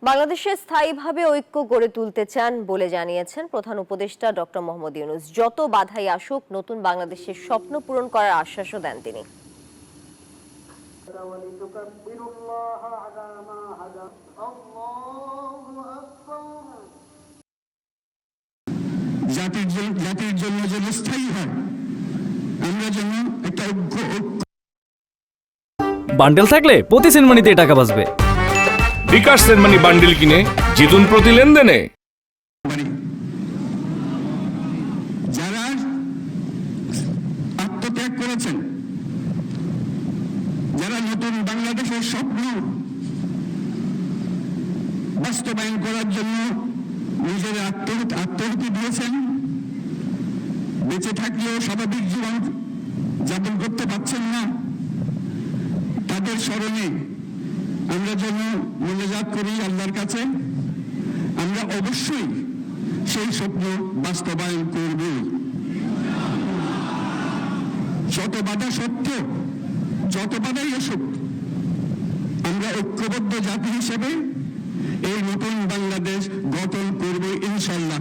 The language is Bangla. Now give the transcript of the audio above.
বাংলাদেশে স্থায়ীভাবে ঐক্য গড়ে তুলতে চান বলে জানিয়েছেন প্রধান উপদেষ্টা ডক্টর মোহাম্মদ ইউনূস। যত বাধাই আসুক নতুন বাংলাদেশের স্বপ্ন পূরণ করার আশ্বাসও দেন তিনি। জাতির জন্য যেন স্থায়ী হয়, আমরা যেন একটা বান্ডেল থাকলে প্রতি সেনমানিতে টাকা বাঁচবে। বিকাশ সেনমানি বান্ডেল কিনে জিতুন প্রতি লেনদেনে। যারা আত্মত্যাগ করেছেন, যারা নতুন বাংলাদেশের স্বপ্ন বাস্তবায়ন করার জন্য নিজের আত্মাহুতি দিয়েছেন, বেঁচে থাকলেও স্বাভাবিক জীবন যাপন করতে পারছেন না, তাদের স্মরণে আমরা যেন মোনাজাত করি আল্লাহর কাছে। আমরা অবশ্যই সেই স্বপ্ন বাস্তবায়ন করব। যত বাধা সত্ত্বেও, যত বাধাই আসুক, আমরা ঐক্যবদ্ধ জাতি হিসেবে এই নতুন বাংলাদেশ গঠন করব ইনশাআল্লাহ।